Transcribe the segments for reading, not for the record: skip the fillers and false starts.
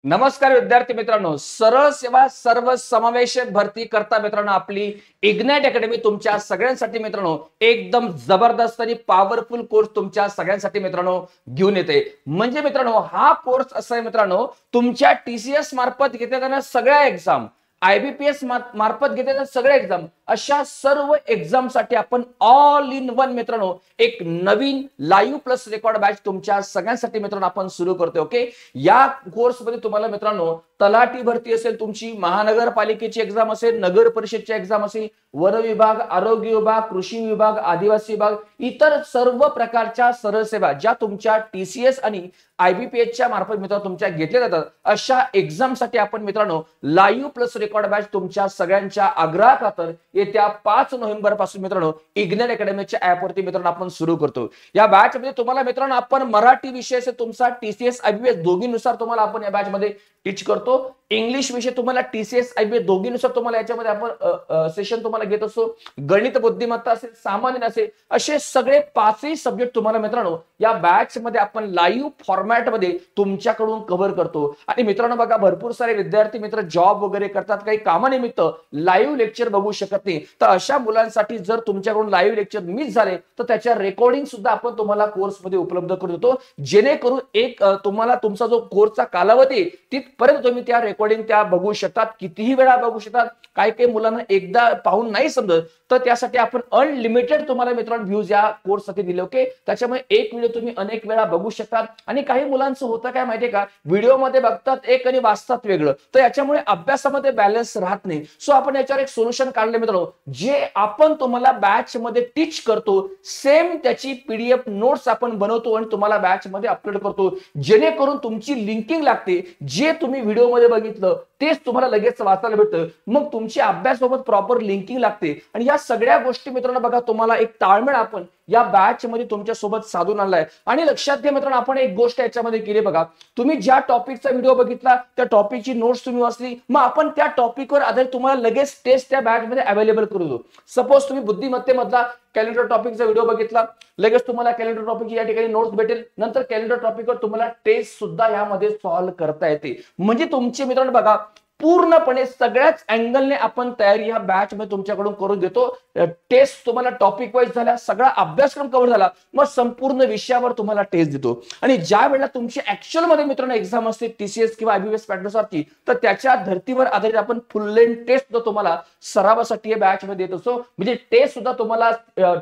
नमस्कार विद्यार्थी मित्रांनो, सरळ सेवा सर्व समावेशक भरती करता मित्रांनो आपली इग्नाइट अकॅडमी तुमच्या सगळ्यांसाठी मित्रांनो एकदम जबरदस्त आणि पॉवरफुल कोर्स तुमच्या सगळ्यांसाठी मित्रांनो घेऊन येते। म्हणजे मित्रांनो हा कोर्स असा आहे मित्रांनो, तुमच्या टीसीएस मार्फत घेतल्या जाणाऱ्या सगळ्या एक्झाम, आयबीपीएस मार्फत घेतलेल्या सगळ्या एक्झाम, अशा सर्व एक्झाम साठी आपण ऑल इन वन मित्रांनो एक नवीन लाईव्ह प्लस रेकॉर्ड बॅच तुमच्या सगळ्यांसाठी मित्रांनो आपण सुरू करतोय। ओके, या कोर्स मध्ये तुम्हाला मित्रांनो तलाठी भरती असेल, तुमची महानगरपालिकेची एक्झाम असेल, नगर परिषदची एक्झाम असेल, वन विभाग, आरोग्य विभाग, कृषी विभाग, आदिवासी विभाग, इतर सर्व प्रकारच्या सरळ सेवा ज्या तुमच्या टीसीएस आणि आयबीपीएसच्या मार्फत मित्रांनो तुमच्या घेतल्या जातात, अशा एक्झाम साठी आपण मित्रांनो लाईव्ह प्लस रेकॉर्ड बॅच तुमच्या सगळ्यांच्या आग्रहाखातर येत्या 5 नोव्हेंबर पासून मित्रांनो इग्नाइट अकॅडमीच्या ऍप वरती मित्रांनो आपण सुरू करतो। या बॅच मध्ये तुम्हाला मित्रांनो आपण मराठी विषय से तुमचा टीसीएस आयबीपीएस दोघीनुसार तुम्हाला आपण या बॅच मध्ये टीच करतो। इंग्लिश विषय तुम्हाला टीसीएस आयबीपीएस दोघीनुसार तुम्हाला याच्यामध्ये आपण सेशन तुम्हाला घेत असतो। गणित बुद्धिमत्ता असेल, सामान्य असेल, असे सगळे 5ही सब्जेक्ट तुम्हाला मित्रांनो या बॅच मध्ये आपण लाईव्ह फॉर्मॅट मध्ये तुमच्याकडून कव्हर करतो। आणि मित्रांनो बघा, भरपूर सारे विद्यार्थी मित्र जॉब वगैरे करतात, काही कामानिमित्त लाईव्ह लेक्चर बघू शकत नाही, तर अशा मुलांसाठी जर तुमच्याकडून लाईव्ह लेक्चर मिस झाले तर त्याच्या रेकॉर्डिंग सुद्धा आपण तुम्हाला कोर्स मध्ये उपलब्ध करून देतो, जेणेकरून एक तुम्हाला तुमचा जो कोर्सचा कालावधी तिथपर्यंत तुम्ही त्या रेकॉर्डिंग त्या बघू शकतात, कितीही वेळा बघू शकतात। काही काही मुलांना एकदा पाहून नाही समजत, तर त्यासाठी आपण अनलिमिटेड तुम्हाला मित्रांनो व्ह्यूज या कोर्स साठी दिले। ओके, त्याच्यामुळे एक व्हिडिओ तुम्ही अनेक वेळा बघू शकतात। आणि काही मुलांचं होतं काय माहितीये का, व्हिडिओ मध्ये बघतात एक आणि वाचतात वेगळं, तर याच्यामुळे अभ्यासामध्ये बॅलन्स राहत नाही। सो आपण याच्यावर एक सोल्युशन काढले मित्रांनो, जे आपण तुम्हाला बॅच मध्ये टीच करतो सेम त्याची पीडीएफ नोट्स आपण बनवतो आणि तुम्हाला बॅच मध्ये अपलोड करतो, जेणेकरून तुमची लिंकिंग लागते, जे तुम्ही व्हिडिओ मध्ये बघितलं तेच तुम्हाला लगेच वाचायला भेटतं, मग तुमची अभ्यासासोबत प्रॉपर लिंकिंग लागते। आणि या सगळ्या गोष्टी मित्रांनो बघा, तुम्हाला एक ताळमेळ आपण या बॅच मध्ये तुमच्या सोबत साधून आणलाय। आणि लक्षात घ्या मित्रांनो, आपण एक गोष्ट याच्यामध्ये केली बघा, तुम्ही ज्या टॉपिकचा व्हिडिओ बघितला त्या टॉपिकची नोट्स तुम्ही वाचली, मग आपण त्या टॉपिकवर आधारित तुम्हाला लगेच टेस्ट त्या बॅच मध्ये अवेलेबल करू दो। सपोज तुम्ही बुद्धिमत्तेमधला कॅलेंडर टॉपिकचा व्हिडिओ बघितला, लगेच तुम्हाला कॅलेंडर टॉपिक या ठिकाणी नोट्स भेटेल, नंतर कॅलेंडर टॉपिकवर तुम्हाला टेस्ट सुद्धा यामध्ये सॉल्व्ह करता येते। म्हणजे तुमचे मित्रांनो बघा, पूर्णपणे सगळ्याच अँगलने आपण तयारी या बॅच मध्ये तुमच्याकडून करून देतो। टेस्ट तुम्हाला टॉपिक वाईज झाला, सगळा अभ्यासक्रम कव्हर झाला, मग संपूर्ण विषयावर तुम्हाला टेस्ट देतो। आणि ज्या वेळेला तुमची ऍक्च्युअल मध्ये मित्रांनो एक्झाम असते टीसीएस किंवा आयबीपीएस पॅटर्नसारखी, तर त्याच्या धर्तीवर आधारित आपण फुल लेंथ टेस्ट तुम्हाला सरावासाठी बॅच मध्ये देत असतो। म्हणजे टेस्ट सुद्धा तुम्हाला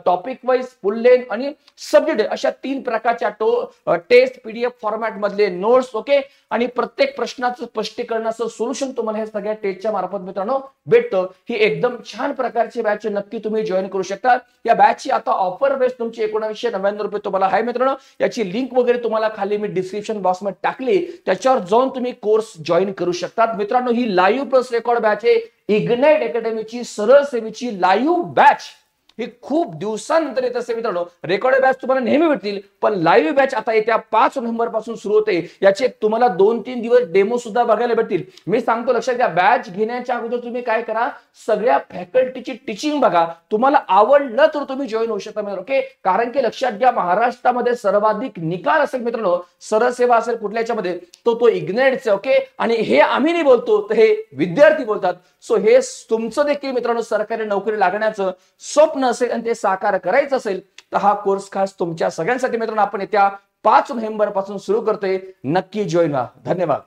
टॉपिक वाईज, फुल लेंथ आणि सब्जेक्ट अशा 3 प्रकारच्या टेस्ट पीडीएफ फॉर्मॅट मधले नोट्स। ओके, आणि प्रत्येक प्रश्नाचं स्पष्टीकरणाचं सोल्युशन तुम्हाला हे सगळ्या टेस्टच्या मार्फत मित्रांनो भेटतं। ही एकदम छान प्रकारची बॅच नक्की तुम्ही जॉईन करू शकता। या बॅचची आता ऑफर बेस तुमची 1999 रुपये तुम्हाला आहे मित्रांनो। याची लिंक वगैरे तुम्हाला खाली मी डिस्क्रिप्शन बॉक्स मध्ये टाकली, त्याच्यावर जाऊन तुम्ही कोर्स जॉईन करू शकता मित्रांनो। ही लाईव्ह प्लस रेकॉर्ड बॅच आहे, इग्नाइट अकॅडमीची सरळ सेवेची लाईव्ह बॅच। ही खूप दिवसानंतर येत असते मित्रांनो। रेकॉर्ड बॅच तुम्हाला नेहमी भेटतील, पण लाईव्ह बॅच आता येत्या 5 नोव्हेंबर पासून सुरू होते। याचे तुम्हाला 2-3 दिवस डेमो सुद्धा बघायला भेटतील। मी सांगतो, लक्षात घ्या, बॅच घेण्याच्या अगोदर तुम्ही काय करा, सगळ्या फॅकल्टीची टीचिंग बघा, तुम्हाला आवडलं तर तुम्ही जॉईन होऊ शकता मित्रांनो। ओके, कारण की लक्षात घ्या, महाराष्ट्रामध्ये सर्वाधिक निकाल असेल मित्रांनो, सरळ सेवा असेल कुठल्याच्या मध्ये, तो इग्नाइटचा। ओके, आणि हे आम्ही नाही बोलतो, तर हे विद्यार्थी बोलतात। सो हे तुमचं देखील मित्रांनो सरकारी नोकरी लागण्याचं स्वप्न असेल आणि ते साकार करायचं असेल, तर हा कोर्स खास तुमच्या सगळ्यांसाठी मित्रांनो आपण येत्या 5 नोव्हेंबर पासून सुरू करतोय। नक्की जॉईन व्हा। धन्यवाद।